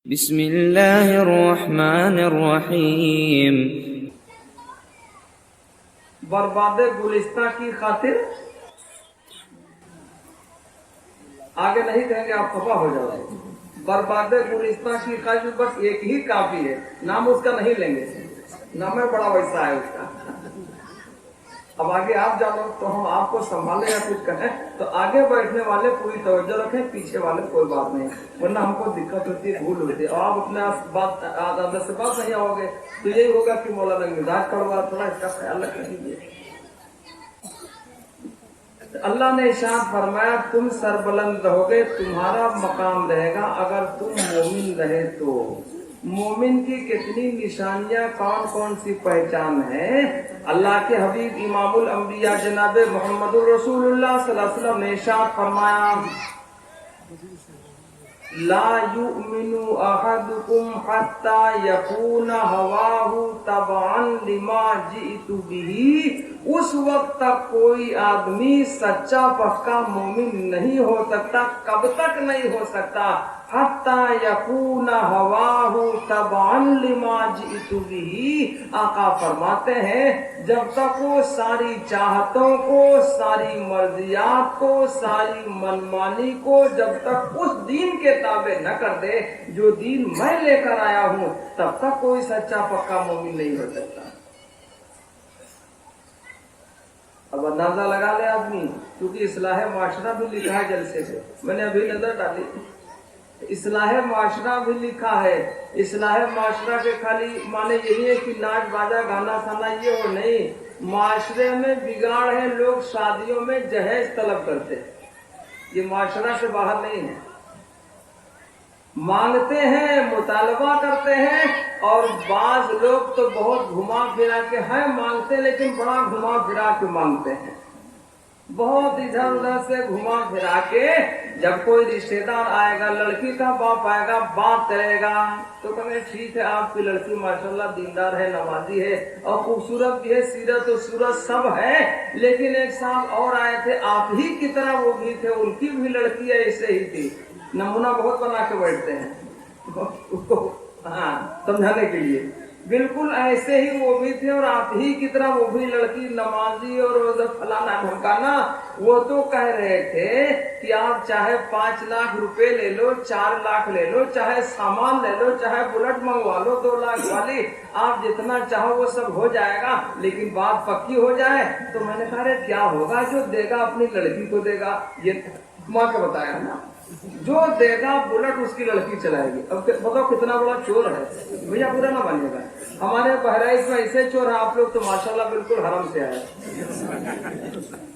بسم اللہ الرحمن الرحیم۔ برباد گلستہ کی خاطر آگے نہیں کہیں گے، آپ خفا ہو جاؤ گے۔ برباد گلستہ کی خاطر بس ایک ہی کافی ہے، نام اس کا نہیں لیں گے، نام بڑا ویسا ہے اس کا۔ اب آگے آپ جانو تو ہم آپ کو سنبھالیں یا کچھ کہیں تو آگے بیٹھنے والے پوری توجہ رکھیں، پیچھے والے کوئی بات نہیں، ورنہ ہم کو دقت ہوتی ہے، بھول ہوتی ہے، اور آپ اپنے بات عادت سے بات نہیں آؤ گے تو یہی ہوگا کہ مولانا مزاج کروا، تھوڑا اس کا خیال رکھ لیجیے۔ اللہ نے ارشاد فرمایا تم سربلند رہو گے، تمہارا مقام رہے گا اگر تم مومن رہے تو۔ مومن کی کتنی نشانیاں، کون کون سی پہچان ہے؟ اللہ کے حبیب امام الانبیاء جناب محمد رسول اللہ صلی اللہ علیہ وسلم نے ارشاد فرمایا لا یؤمن احدکم حتی یکون ہواہ تبعا لما جئت بہ۔ اس وقت تک کوئی آدمی سچا پکا مومن نہیں ہو سکتا، کب تک نہیں ہو سکتا؟ حتی یکون ہواہ تبعا لما جئت بہ۔ آقا فرماتے ہیں جب تک وہ ساری چاہتوں کو، ساری مرضیات کو، ساری منمانی کو جب تک اس دین کے تابع نہ کر دے جو دین میں لے کر آیا ہوں، تب تک کوئی سچا پکا مومن نہیں ہو سکتا۔ اب اندازہ لگا لے آدمی، کیونکہ اصلاح معاشرہ بھی لکھا ہے جلسے سے، میں نے ابھی نظر ڈالی، اصلاح معاشرہ بھی لکھا ہے۔ اصلاح معاشرہ کے خالی معنی یہی ہے کہ ناچ باجا گانا سانا یہ ہو نہیں، معاشرے میں بگاڑ ہے، لوگ شادیوں میں جہیز طلب کرتے، یہ معاشرہ سے باہر نہیں ہے، مانگتے ہیں، مطالبہ کرتے ہیں، اور بعض لوگ تو بہت گھما پھرا کے ہیں مانگتے، لیکن بڑا گھما پھرا کے مانگتے ہیں، بہت ادھر ادھر سے گھما پھرا کے۔ جب کوئی رشتہ دار آئے گا، لڑکی کا باپ آئے گا، بات کرے گا تو کہیں ٹھیک ہے آپ کی لڑکی ماشاءاللہ دیندار ہے، نمازی ہے اور خوبصورت بھی ہے، سیرت و صورت سب ہے، لیکن ایک سال اور آئے تھے آپ ہی کی طرح وہ بھی تھے، ان کی بھی لڑکی ایسے ہی تھی، نمونہ بہت بنا کے بیٹھتے ہیں اس کو سمجھانے کے لیے، بالکل ایسے ہی وہ بھی تھے اور آپ ہی کی طرح وہ بھی لڑکی نمازی اور فلانا ڈھمکانا۔ وہ تو کہہ رہے تھے کہ آپ چاہے 5 لاکھ روپے لے لو، 4 لاکھ لے لو، چاہے سامان لے لو، چاہے بلٹ منگوا لو 2 لاکھ والی، آپ جتنا چاہو وہ سب ہو جائے گا، لیکن بات پکی ہو جائے تو میں نے کہا رہے کیا ہوگا؟ جو دے گا اپنی لڑکی کو دے گا، یہ ماں کے بتایا نا، جو دے گا بلٹ اس کی لڑکی چلائے گی۔ اب بتاؤ کتنا بڑا چور ہے بھیا، برا نہ بنیے گا، ہمارے بہرائچ میں ایسے چور ہیں، آپ لوگ تو ماشاءاللہ بالکل حرم سے آئے،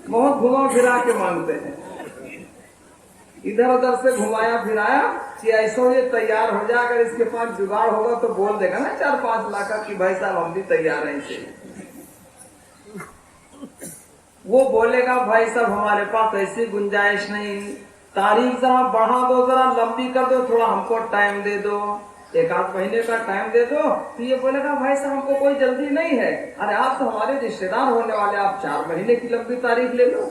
بہت گھما پھرا کے مانگتے ہیں، ادھر ادھر سے گھمایا پھرایا کہ ایسا یہ تیار ہو جائے، اگر اس کے پاس جگاڑ ہوگا تو بول دے گا نا 4-5 لاکھ کی بھائی صاحب ہم بھی تیار ہیں اسے، وہ بولے گا بھائی صاحب ہمارے پاس ایسی گنجائش نہیں، تاریخ ذرا بڑھا دو، ذرا لمبی کر دو، تھوڑا ہم کو ٹائم دے دو، 1-8 مہینے کا ٹائم دے دو، تو یہ بولے گا بھائی صاحب ہم کو کوئی جلدی نہیں ہے، ارے آپ تو ہمارے رشتے دار ہونے والے، آپ 4 مہینے کی لمبی تاریخ لے لو۔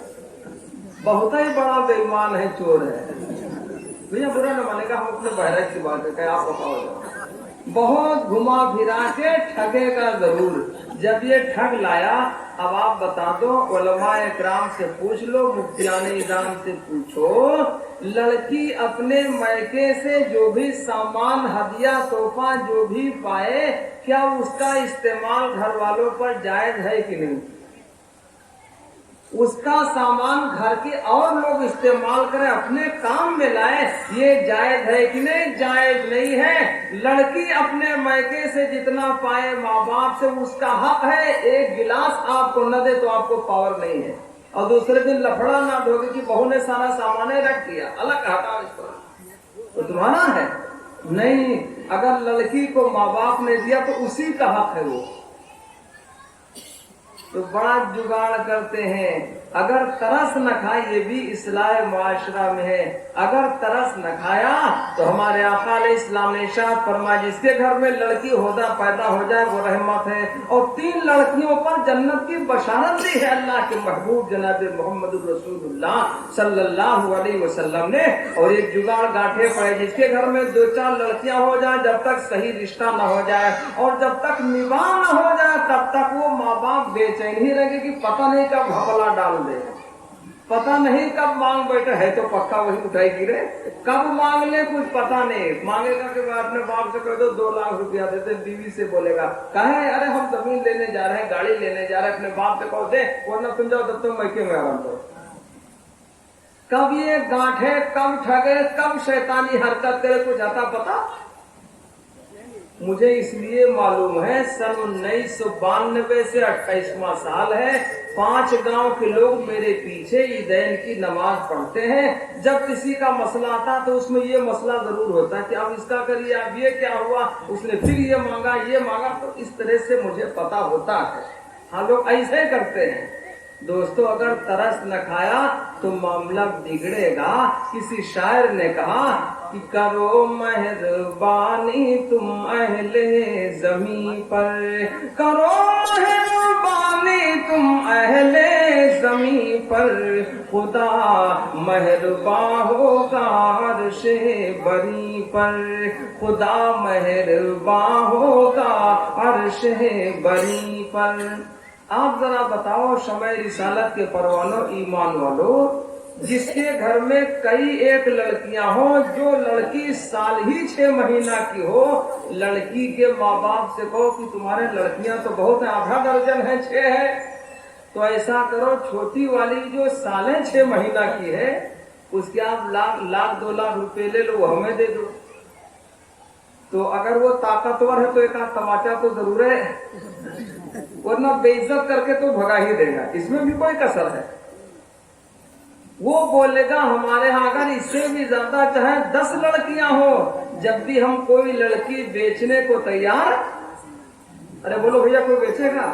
بہت ہی بڑا بے ایمان ہے، چور ہے بھیا، برا نہ مانے گا، ہم اپنے بہرائچ کی بات ہے، آپ بتاؤ جاؤ، بہت گھما پھرا کے ٹھگے گا ضرور۔ جب یہ ٹھگ لایا، اب آپ بتا دو، علماء اکرام سے پوچھ لو، مفتیان اعظام سے پوچھو، لڑکی اپنے میکے سے جو بھی سامان، ہدیہ، تحفہ جو بھی پائے، کیا اس کا استعمال گھر والوں پر جائز ہے کہ نہیں؟ اس کا سامان گھر کے اور لوگ استعمال کریں، اپنے کام میں لائے، یہ جائز ہے کہ نہیں؟ جائز نہیں ہے۔ لڑکی اپنے میکے سے جتنا پائے ماں باپ سے اس کا حق ہے، ایک گلاس آپ کو نہ دے تو آپ کو پاور نہیں ہے، اور دوسرے دن لفڑا نہ ڈھوگے کہ بہو نے سارا سامان رکھ دیا، الگ ہٹا اس کو، تو تمہارا ہے نہیں۔ اگر لڑکی کو ماں باپ نے دیا تو اسی کا حق ہے وہ، تو بڑا جگاڑ کرتے ہیں. اگر ترس نہ کھائے، یہ بھی اصلاح معاشرہ میں ہے، اگر ترس نہ کھایا تو ہمارے آقا علیہ السلام نے ارشاد فرمایا جس کے گھر میں لڑکی ہودا پیدا ہو جائے وہ رحمت ہے. اور 3 لڑکیوں پر جنت کی بشارت دی ہے اللہ کے محبوب جناب محمد رسول اللہ صلی اللہ علیہ وسلم نے. اور ایک جگاڑ گاٹھے پڑے جس کے گھر میں 2-4 لڑکیاں ہو جائیں، جب تک صحیح رشتہ نہ ہو جائے اور جب تک نباہ نہ ہو جائے تب تک وہ ماں باپ بے چین ہی رہے کہ پتہ نہیں کب گھپلا ڈال دے، پتہ نہیں کب مانگ بیٹھے ہے تو پکا وہی اٹھائی گرے، کب مانگ لے کچھ پتہ نہیں. مانگے گا کہ اپنے باپ سے کہہ دو 2 لاکھ روپیہ دیتے، بیوی سے بولے گا کہیں ارے ہم زمین لینے جا رہے ہیں، گاڑی لینے جا رہے ہیں، اپنے باپ سے کہو دے ورنہ تم جاؤ تب تم میکے میں آرام کرو. کب یہ گانٹھے، کب ٹھگے، کب شیطانی حرکت کرے کچھ آتا پتا؟ مجھے اس لیے معلوم ہے سن 1992 سے 28واں سال ہے، 5 گاؤں کے لوگ میرے پیچھے عیدین کی نماز پڑھتے ہیں. جب کسی کا مسئلہ آتا تو اس میں یہ مسئلہ ضرور ہوتا ہے کہ اب اس کا کریے، اب یہ کیا ہوا، اس نے پھر یہ مانگا، تو اس طرح سے مجھے پتا ہوتا ہے. ہاں لوگ ایسے کرتے ہیں. دوستو اگر ترس نہ کھایا تو معاملہ بگڑے گا. کسی شاعر نے کہا کہ کرو مہربانی تم اہل زمین پر، کرو مہربانی تم اہل زمین پر، خدا مہربان ہوگا عرش بری پر، خدا مہربان ہوگا عرش بری پر. آپ ذرا بتاؤ شمع رسالت کے پروانوں ایمان والو، جس کے گھر میں کئی ایک لڑکیاں ہوں، جو لڑکی سال ہی 6 مہینہ کی ہو، لڑکی کے ماں باپ سے کہو کہ تمہارے لڑکیاں تو بہت ہیں، آدھا درجن ہے 6 ہے، تو ایسا کرو چھوٹی والی جو سالیں 6 مہینہ کی ہے اس کے آپ لاکھ 2 لاکھ روپے لے لو، وہ ہمیں دے دو. تو اگر وہ طاقتور ہے تو ایک آدھ تماچا تو ضرور ہے، ورنہ بے عزت کر کے تو بھگا ہی دے گا. اس میں بھی کوئی کسر ہے. وہ بولے گا ہمارے ہاں اگر اس سے بھی زیادہ چاہے 10 لڑکیاں ہو، جب بھی ہم کوئی لڑکی بیچنے کو تیار، ارے بولو بھیا کوئی بیچے گا؟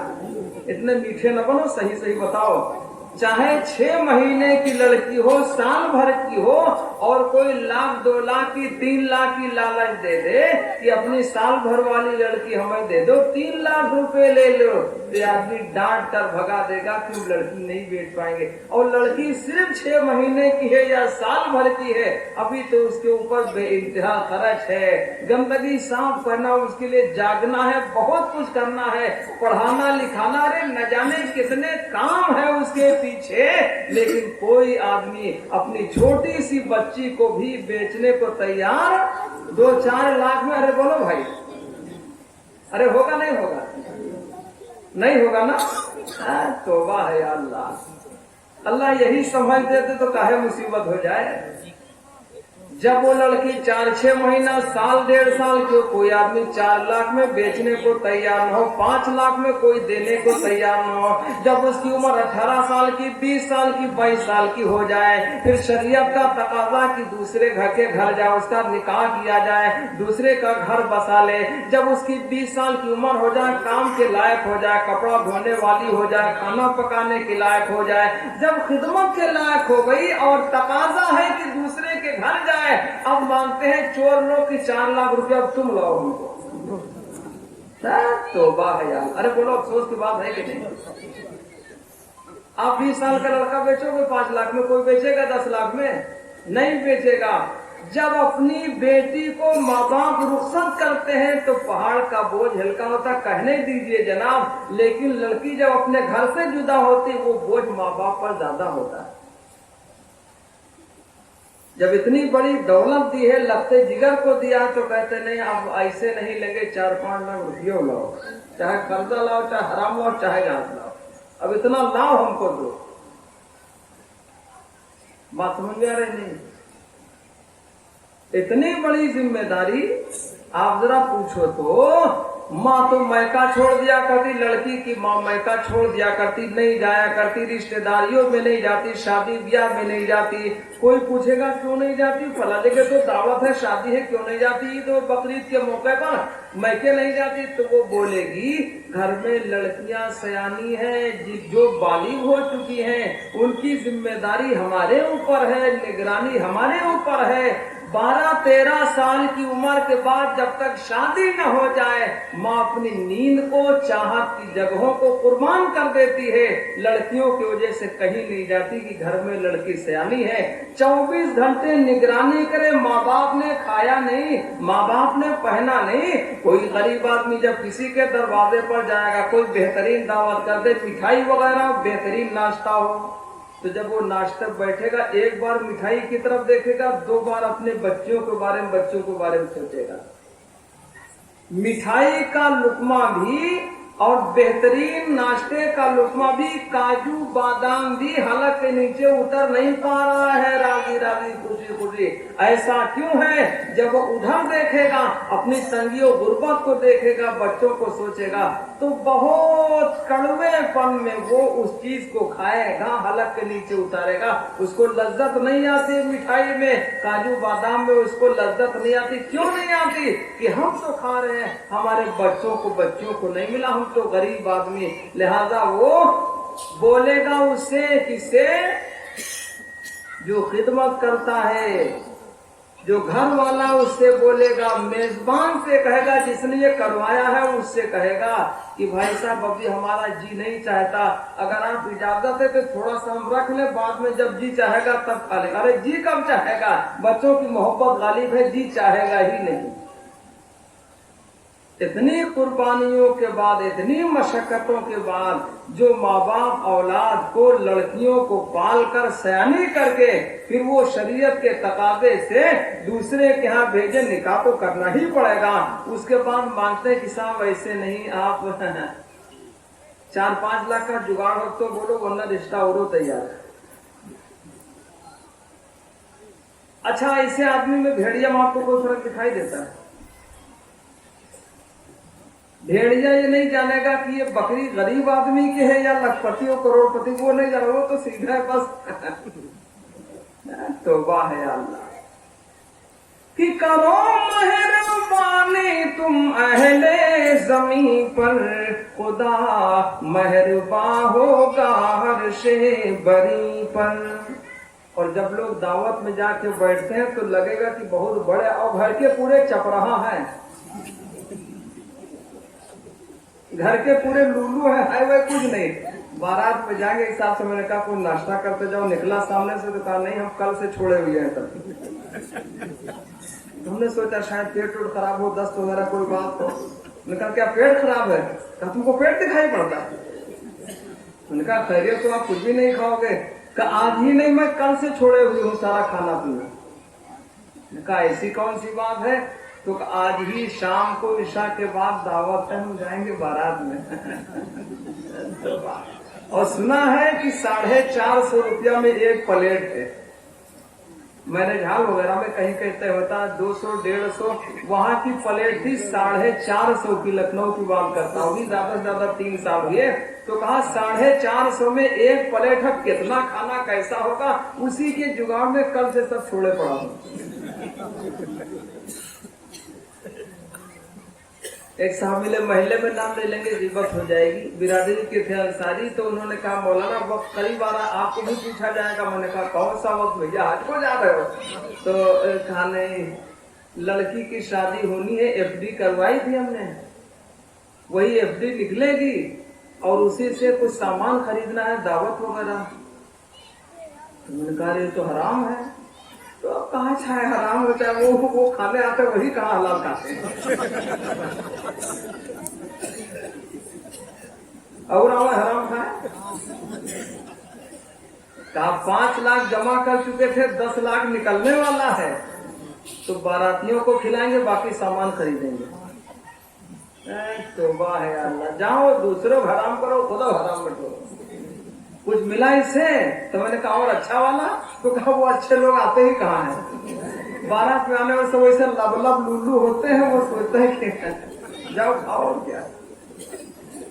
اتنے میٹھے نہ بنو، صحیح بتاؤ. چاہے 6 مہینے کی لڑکی ہو، سال بھر کی ہو، اور کوئی 1,00,000 2 لاکھ کی 3 لاکھ کی لالچ دے دے کہ اپنی سال بھر والی لڑکی ہمیں دے دو، 3 لاکھ روپے لے لو، تو آدمی ڈانٹ کر بھگا دے گا کہ لڑکی نہیں بیچ پائیں گے. اور لڑکی صرف 6 مہینے کی ہے یا سال بھر کی ہے، ابھی تو اس کے اوپر بے انتہا خرچ ہے، گندگی صاف کرنا، اس کے لیے جاگنا ہے، بہت کچھ کرنا ہے، پڑھانا لکھانا، ارے نہ جانے کتنے کام ہے اس کے پیچھے. لیکن کوئی آدمی اپنی چھوٹی سی بچی کو بھی بیچنے کو تیار 2-4 لاکھ میں. ارے بولو بھائی، ارے ہوگا نہیں ہوگا؟ نہیں ہوگا نا. توبہ ہے اللہ. اللہ یہی سمجھ دیتے تو کاہے مصیبت ہو جائے. جب وہ لڑکی 4-6 مہینہ، سال 1.5 سال کی، کوئی آدمی 4 لاکھ میں بیچنے کو تیار نہ ہو، 5 لاکھ میں کوئی دینے کو تیار نہ ہو. جب اس کی عمر 18 سال کی، 20 سال کی، 22 سال کی ہو جائے، پھر شریعت کا تقاضا کہ دوسرے گھر کے گھر جائے، اس کا نکاح کیا جائے، دوسرے کا گھر بسا لے. جب اس کی 20 سال کی عمر ہو جائے، کام کے لائق ہو جائے، کپڑا دھونے والی ہو جائے، کھانا پکانے کے لائق ہو جائے، جب خدمت کے لائق ہو گئی اور تقاضا ہے کہ دوسرے کے گھر جائے، اب مانگتے ہیں چور لوگ کی 4 لاکھ روپیہ اب تم لاؤ ہم کو. توبہ ہے یار. ارے بولو افسوس کی بات ہے کہ نہیں؟ آپ 20 سال کا لڑکا بیچو گے 5 لاکھ میں، کوئی بیچے گا 10 لاکھ میں؟ نہیں بیچے گا. جب اپنی بیٹی کو ماں باپ رخصت کرتے ہیں تو پہاڑ کا بوجھ ہلکا ہوتا، کہنے دیجئے جناب. لیکن لڑکی جب اپنے گھر سے جدا ہوتی وہ بوجھ ماں باپ پر زیادہ ہوتا ہے. جب اتنی بڑی دولت دی ہے، لگتے جگر کو دیا تو کہتے نہیں اب ایسے نہیں لگے، 4-5 لاکھ روپیہ لاؤ، چاہے قرضہ لاؤ، چاہے حرام لاؤ، چاہے گھاس لاؤ، اب اتنا لاؤ ہم کو دو. بات سمجھ آ رہی نہیں؟ اتنی بڑی ذمہ داری आप जरा पूछो तो, माँ तो मैका छोड़ दिया करती, लड़की की माँ मैका छोड़ दिया करती, नहीं जाया करती, रिश्तेदारियों में नहीं जाती, शादी ब्याह में नहीं जाती। कोई पूछेगा क्यों नहीं जाती, फला जगह तो दावत है, शादी है, क्यों नहीं जाती, ईद और बकरीद के मौके पर मैके नहीं जाती। तो वो बोलेगी घर में लड़कियां सयानी हैं, जो बालिग हो चुकी हैं, उनकी जिम्मेदारी हमारे ऊपर है, निगरानी हमारे ऊपर है। 12-13 साल की उम्र के बाद जब तक शादी न हो जाए, माँ अपनी नींद को, चाहत की जगहों को कुर्बान कर देती है। लड़कियों की वजह से कहीं नहीं जाती कि घर में लड़की सयानी है। 24 घंटे निगरानी करे, माँ बाप ने खाया नहीं, माँ बाप ने पहना नहीं। कोई गरीब आदमी जब किसी के दरवाजे पर जाएगा, कोई बेहतरीन दावत कर दे, मिठाई वगैरह, बेहतरीन नाश्ता हो, तो जब वो नाश्ते बैठेगा, एक बार मिठाई की तरफ देखेगा, 2 बार अपने बच्चों के बारे में, बच्चों के बारे में सोचेगा। मिठाई का लुकमा भी और बेहतरीन नाश्ते का लुकमा भी, काजू बादाम भी हलक के नीचे उतर नहीं पा रहा है, राजी राजी खुशी खुशी। ऐसा क्यों है? जब वो उधर देखेगा, अपनी तंगियों गुर्बत को देखेगा, बच्चों को सोचेगा, तो बहुत कड़वेपन में वो उस चीज को खाएगा, हलक के नीचे उतारेगा। उसको लज्जत नहीं आती मिठाई में, काजू बादाम में उसको लज्जत नहीं आती। क्यों नहीं आती? कि हम तो खा रहे हैं, हमारे बच्चों को नहीं मिला, हम तो गरीब आदमी। लिहाजा वो बोलेगा उससे, किससे? जो खिदमत करता है, जो घर वाला, उससे बोलेगा। मेजबान से कहेगा, जिसने ये करवाया है उससे कहेगा कि भाई साहब अभी हमारा जी नहीं चाहता, अगर आप इजाजत है तो थोड़ा सा हम रख ले, बाद में जब जी चाहेगा तब खा लेगा। अरे जी कब चाहेगा? बच्चों की मोहब्बत गालिब है, जी चाहेगा ही नहीं। इतनी कुर्बानियों के बाद, इतनी मशक्कतों के बाद जो माँ बाप औलाद को, लड़कियों को पाल कर सयानी करके फिर वो शरीयत के तकाजे से दूसरे के यहाँ भेजे, निकाह तो करना ही पड़ेगा। उसके बाद मांगते हैं कि साहब ऐसे नहीं, आप 4-5 लाख का जुगाड़ हो तो बोलो, वरना रिश्ता और तैयार है। अच्छा, ऐसे आदमी में भेड़िया में आपको कोई फर्क दिखाई देता है? भेड़िया ये नहीं जानेगा कि ये बकरी गरीब आदमी की है या लखपति और करोड़पति, वो नहीं जाना, वो तो सीधा है बस। तौबा है अल्लाह कि करो मेहरबानी तुम अहले जमी पर, खुदा मेहरबान होगा हर शे बरी पर। और जब लोग दावत में जाके बैठते हैं तो लगेगा कि बहुत बड़े, और घर के पूरे चपराहा हैं, घर के पूरे लुल्लू है वह कुछ नहीं। बारात में जाएंगे, हिसाब से मैंने कहा कोई नाश्ता करते जाओ, निकला सामने से तो कहा नहीं हम कल से छोड़े हुए हैं। तब हमने सोचा शायद पेट वोट खराब हो, दस्त वगैरह कोई बात हो। मैंने कहा क्या पेट खराब है? कहा तुमको पेट दिखाई पड़ता है? मैंने कहा खैरियत तो आप कुछ भी नहीं खाओगे? कहा आज ही नहीं, मैं कल से छोड़े हुए हूँ सारा खाना पीना। कहा ऐसी कौन सी बात है? तो आज ही शाम को ईशा के बाद दावत है, हम जाएंगे बारात में। और सुना है कि 450 रुपया में एक प्लेट है। मैंने झाल वगैरह में कहीं कहते होता 200-150, वहां की प्लेट थी 450 की। लखनऊ की बात करता हूँ, ज्यादा से ज्यादा 3 साल हुए। तो कहा 450 में एक प्लेट है, कितना खाना कैसा होगा? उसी के जुगाड़ में कल से सब छोड़े पड़ा हूँ। एक साहब मिले, महल्ले में नाम ले लेंगे रिबत हो जाएगी, बिरादरी के थे अंसारी। तो उन्होंने कहा मौलाना वक्त करीब आ रहा, आपको भी पूछा जाएगा। मैंने कहा कौन सा वक्त भैया, आज को जा रहे हो? तो कहा नहीं, लड़की की शादी होनी है, FD करवाई थी हमने, वही FD निकलेगी और उसी से कुछ सामान खरीदना है, दावत वगैरह। तो मैंने कहा ये तो हराम है। तो अब कहाँ चाहे हराम होता है, वो खाने आते वही कहाँ हलाल खाते हैं। और हराम खाए। कहा 5 लाख जमा कर चुके थे, 10 लाख निकलने वाला है, तो बारातियों को खिलाएंगे, बाकी सामान खरीदेंगे। तौबा है अल्लाह, जाओ दूसरों हराम करो, खुदा हराम मत करो। कुछ मिला इससे? तो मैंने कहा और अच्छा वाला? तो कहा वो अच्छे लोग आते ही कहाँ हैं? 12 पे आने में सब वैसे लब लुल्लू होते हैं, वो सोचते हैं कि जाओ खाओ क्या।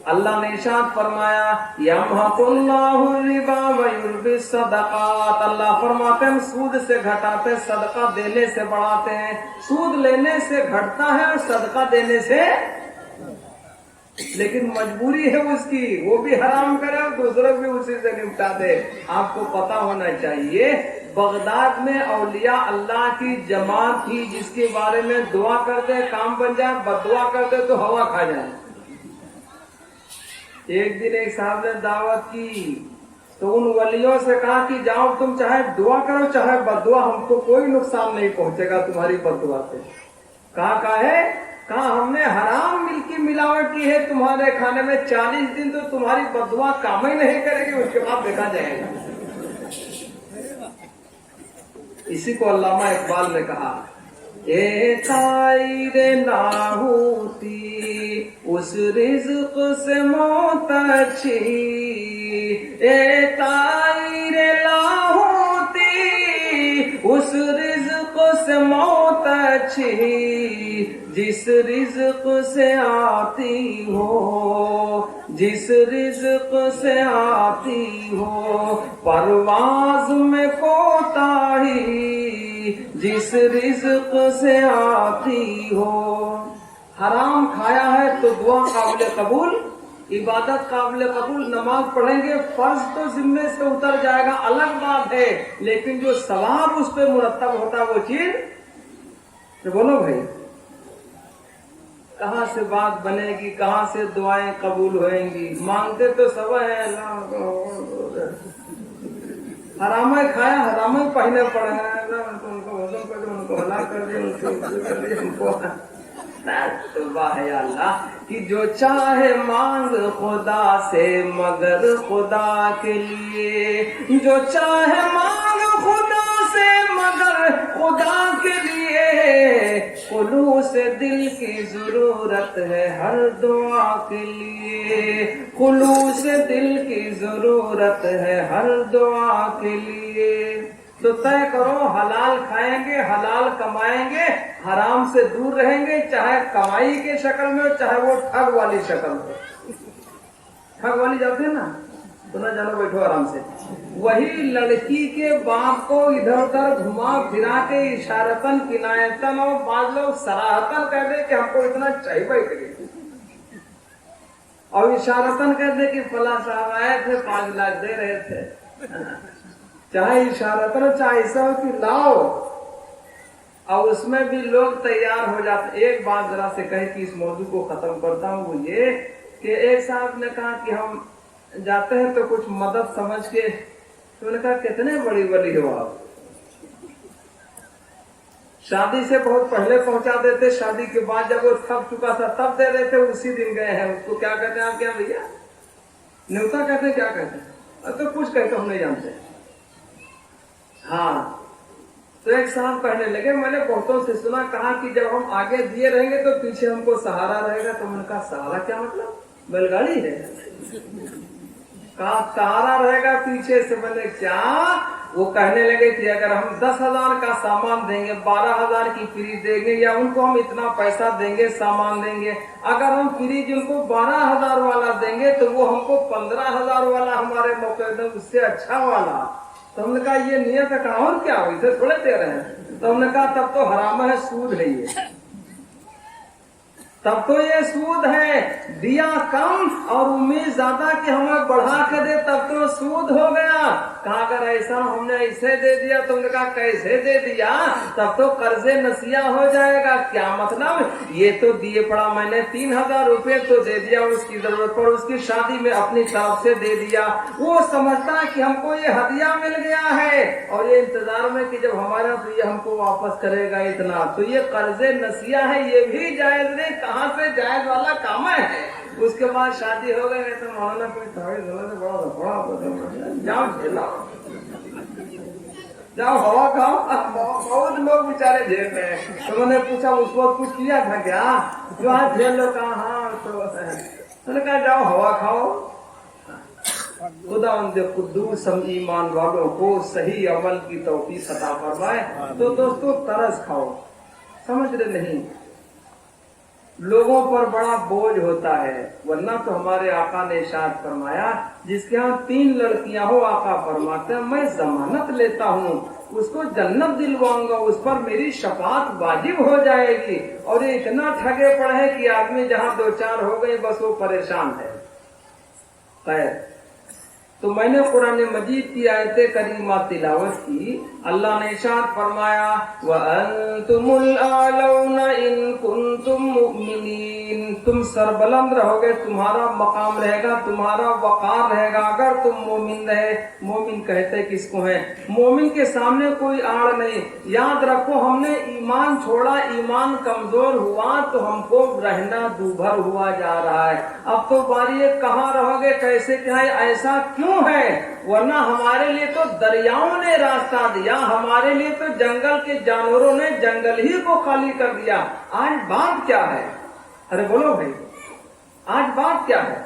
अल्लाह ने इरशाद फरमाया यमहकुल्लाहु रिबा व युर्बि सदकात, अल्लाह फरमाते हैं सूद से घटाते हैं, सदका देने से बढ़ाते हैं। सूद लेने से घटता है और सदका देने से, लेकिन मजबूरी है उसकी, वो भी हराम करे और दूसरों भी उसी से निपटा दे। आपको पता होना चाहिए बगदाद में औलिया अल्लाह की जमात थी जिसके बारे में दुआ कर दे काम बन जाए, बददुआ कर दे तो हवा खा जाए। एक दिन एक साहब ने दावत की तो उन वलियों से कहा कि जाओ तुम चाहे दुआ करो चाहे बददुआ, हमको कोई नुकसान नहीं पहुंचेगा तुम्हारी बददुआ से। कहा है, कहा हमने हराम मिल की मिलावट की है तुम्हारे खाने में, 40 दिन तो तुम्हारी बददुआ काम ही नहीं करेगी, उसके बाद देखा जाएगा। इसी को अल्लामा इकबाल ने कहा ए ताईरे लाहूती उस रिज़्क़ से मौत अच्छी, ए ताईरे लाहूती उस रिज़्क़ से मौत अच्छी, जिस रिज़्क़ से आती हो, जिस रिज़्क़ से आती हो परवाज़ में कोताही, जिस रिज़्क़ से आती हो। हराम खाया है तो दुआ काबिल कबूल, इबादत काबिल कबूल, नमाज पढ़ेंगे फर्ज तो जिम्मे से उतर जाएगा, अलग बात है, लेकिन जो सवाब उस पर मुरत्तब होता है वो चीज तो बोलो भाई, कहाँ से बात बनेगी, कहाँ से दुआएं कबूल होएंगी। मांगते तो सब है, हराम खाया हराम पहने पड़े हैं, उनको हला कर दिया, उनको तो वाह अल्लाह कि जो चाहे मांग खुदा से मगर खुदा के लिए, जो चाहे मांग खुदा से मगर खुदा के लिए, खुलूस दिल की जरूरत है हर दुआ के लिए, खुलूस दिल की जरूरत है हर दुआ के लिए। तो तय करो हलाल खाएंगे, हलाल कमाएंगे, हराम से दूर रहेंगे, चाहे कमाई के शक्ल में हो चाहे वो ठग वाली शक्ल में। ठग वाली जाते हैं ना तो ना जानो, बैठो आराम से। वही लड़की के बाप को इधर उधर घुमा फिरा के इशारतन किनायतन और बाद लोग सराहतन कह दे कि हमको इतना चाहिए करिए, और इशारतन कह दे कि फला साहब आए थे 5 लाख दे रहे थे, चाहे इशारतन चाहे ऐसा हो कि लाओ, और उसमें भी लोग तैयार हो जाते। एक बात जरा से कहे कि इस मौजू को खत्म करता हूँ, वो ये कि एक साहब ने कहा कि हम जाते हैं तो कुछ मदद समझ के, तो उन्होंने कहा कितने बड़ी वली हो आप, शादी से बहुत पहले पहुंचा देते, शादी के बाद जब वो थक चुका था तब दे देते, उसी दिन गए हैं। उसको क्या कहते हैं आप, क्या भैया न्योता कहते हैं, क्या कहते हैं, तो कुछ कहते हम नहीं जानते। हाँ, तो एक साहब कहने लगे, मैंने बहुतों से सुना, कहा कि जब हम आगे दिए रहेंगे तो पीछे हमको सहारा रहेगा। तो मैंने कहा सहारा क्या मतलब, बैलगाड़ी है? कहा सहारा रहेगा पीछे से। मैंने क्या? वो कहने लगे कि अगर हम 10,000 का सामान देंगे, 12,000 की फ्रिज देंगे, या उनको हम इतना पैसा देंगे सामान देंगे, अगर हम फ्रिज उनको 12,000 वाला देंगे तो वो हमको 15,000 वाला हमारे मौके दें, उससे अच्छा वाला। तो हमने कहा ये नियत है, कहा और क्या इसे थोड़े दे रहे हैं। तो हमने कहा तब तो हराम है, सूद है ये, तब तो ये सूद है। दिया कम और उम्मीद ज्यादा कि हमें बढ़ा के दे, तब तो सूद हो गया। कहा अगर ऐसा हमने ऐसे दे दिया, तुमने कहा कैसे दे दिया, तब तो कर्जे नसिया हो जाएगा। क्या मतलब, ये तो दिए पड़ा, मैंने 3,000 रुपए तो दे दिया उसकी जरूरत पर, उसकी शादी में अपनी तरफ से दे दिया। वो समझता कि हमको ये हदिया मिल गया है और ये इंतजार में कि जब हमारा तो ये हमको वापस करेगा इतना, तो ये कर्जे नसिया है, ये भी जायज नहीं, कहाँ से जायज वाला काम है। उसके बाद शादी हो गई, तो मौलाना कोई जाओ झेलो, जाओ हवा खाओ। बहुत लोग बेचारे झेल रहे हैं। तो मैंने पूछा उस वक्त कुछ किया था क्या, जो आज झेल लो? कहा हाँ। तो मैंने कहा जाओ हवा खाओ। खुदावंद कुद्दूस हम ईमान वालों को सही अमल की तौफीक अता फरमाए। तो दोस्तों तरस खाओ, समझ रहे नहीं, लोगों पर बड़ा बोझ होता है, वरना तो हमारे आका ने इरशाद फरमाया जिसके यहाँ 3 लड़कियां हो, आका फरमाते हैं मैं जमानत लेता हूँ उसको जन्नत दिलवाऊंगा, उस पर मेरी शफाअत वाजिब हो जाएगी। और ये इतना ठगे पड़े हैं कि आदमी जहाँ 2-4 हो गए बस वो परेशान है। खैर, तो मैंने कुरान मजीद की आयत करीमा तिलावत की। अल्लाह ने इरशाद फरमाया व अंतुमुल आलौना इन कुंतुम मुमिनीन, तुम सरबलंद रहोगे, तुम्हारा मकाम रहेगा, तुम्हारा वकार रहेगा अगर तुम मोमिन रहे। मोमिन कहते किसको है? मोमिन के सामने कोई आड़ नहीं। याद रखो, हमने ईमान छोड़ा, ईमान कमजोर हुआ तो हमको रहना दूभर हुआ जा रहा है। अब तो बारी है कहाँ रहोगे, कैसे क्या है, ऐसा क्यों है? वरना हमारे लिए तो दरियाओं ने रास्ता दिया, हमारे लिए तो जंगल के जानवरों ने जंगल ही को खाली कर दिया। आज बात क्या है? अरे बोलो भाई, आज बात क्या है?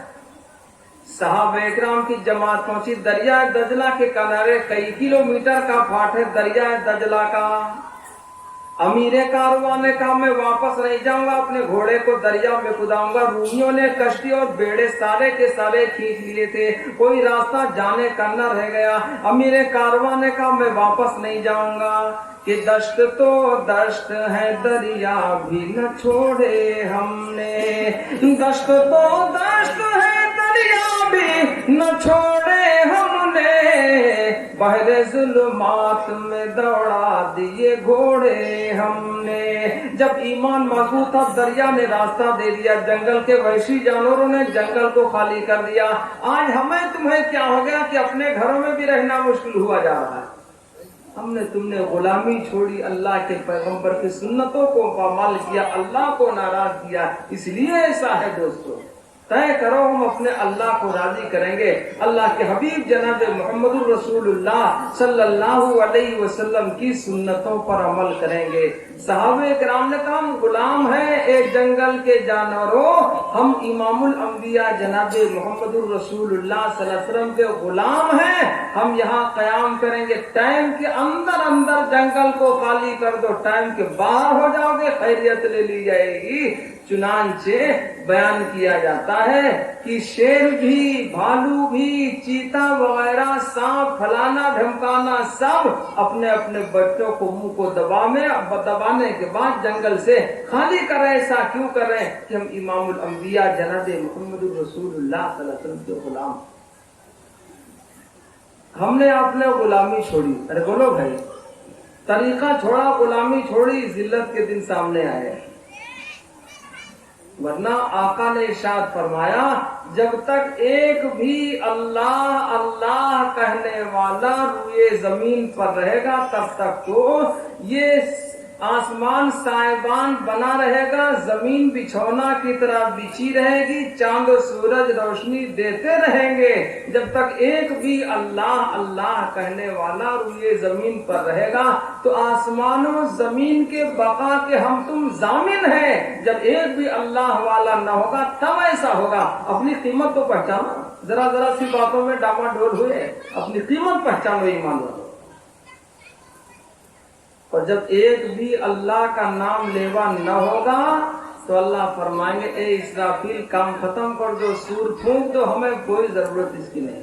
साहब इकराम की जमात पहुंची दरिया दजला के किनारे, कई किलोमीटर का फाट है दरिया दजला का। अमीरे कारवां ने कहा मैं वापस नहीं जाऊंगा, अपने घोड़े को दरिया में कुदाऊंगा। रूमियों ने कश्ती और बेड़े सारे के सारे खींच लिए थे, कोई रास्ता जाने का न रह गया। अमीरे कारवां ने कहा मैं वापस नहीं जाऊंगा, कि दश्त तो दश्त है दरिया भी न छोड़े हमने, दश्त तो दश्त है दरिया भी न छोड़े हमने, बहरे जुल्मात में दौड़ा दिए घोड़े हमने। जब ईमान मजबूत था दरिया ने रास्ता दे दिया, जंगल के वैशी जानवरों ने जंगल को खाली कर दिया। आज हमें तुम्हें क्या हो गया कि अपने घरों में भी रहना मुश्किल हुआ जा रहा है। हमने तुमने गुलामी छोड़ी, अल्लाह के पैगंबर की सुन्नतों को पामाल किया, अल्लाह को नाराज किया, इसलिए ऐसा है। दोस्तों तय करो हम अपने अल्लाह को राजी करेंगे, अल्लाह के हबीब जनाब मोहम्मदुर रसूलुल्लाह सल्लल्लाहु अलैहि वसल्लम की सुन्नतों पर अमल करेंगे। सहाबे किराम ने कहा हम गुलाम हैं एक जंगल के जानवरों, हम इमामुल अंबिया जनाब मोहम्मदुर रसूलुल्लाह सल्लल्लाहु अलैहि वसल्लम के गुलाम हैं, हम यहाँ कयाम करेंगे। टाइम के अंदर अंदर जंगल को खाली कर दो, टाइम के बाहर हो जाओगे खैरियत ले ली जाएगी। चुनांचे बयान किया जाता है कि शेर भी, भालू भी, चीता वगैरह, सांप, फलाना ढमकाना सब अपने अपने बच्चों को मुंह को दबाने के बाद जंगल से खाली कर रहे। ऐसा क्यों कर रहे हैं? कि हम इमामुल अंबिया जनाब मुहम्मदुर रसूलुल्लाह सल्लल्लाहु अलैहि वसल्लम के गुलाम, हमने अपने गुलामी छोड़ी। अरे बोलो भाई, तरीका छोड़ा, गुलामी छोड़ी, जिल्लत के दिन सामने आए। वरना आका ने इरशाद फरमाया जब तक एक भी अल्लाह अल्लाह कहने वाला रुए जमीन पर रहेगा तब तक तो ये आसमान साइबान बना रहेगा, जमीन बिछौना की तरह बिछी रहेगी, चांद और सूरज रोशनी देते रहेंगे। जब तक एक भी अल्लाह अल्लाह कहने वाला रुए जमीन पर रहेगा तो आसमानों जमीन के बका के हम तुम जामिन हैं। जब एक भी अल्लाह वाला न होगा तब ऐसा होगा। अपनी कीमत तो पहचानो, जरा जरा सी बातों में डामाडोल हुए, अपनी कीमत पहचानो ईमान वालों। और जब एक भी अल्लाह का नाम लेवा न होगा तो अल्लाह फरमाएंगे ए इसराफील काम खत्म कर दो, सूर फूंक दो, हमें कोई जरूरत इसकी नहीं।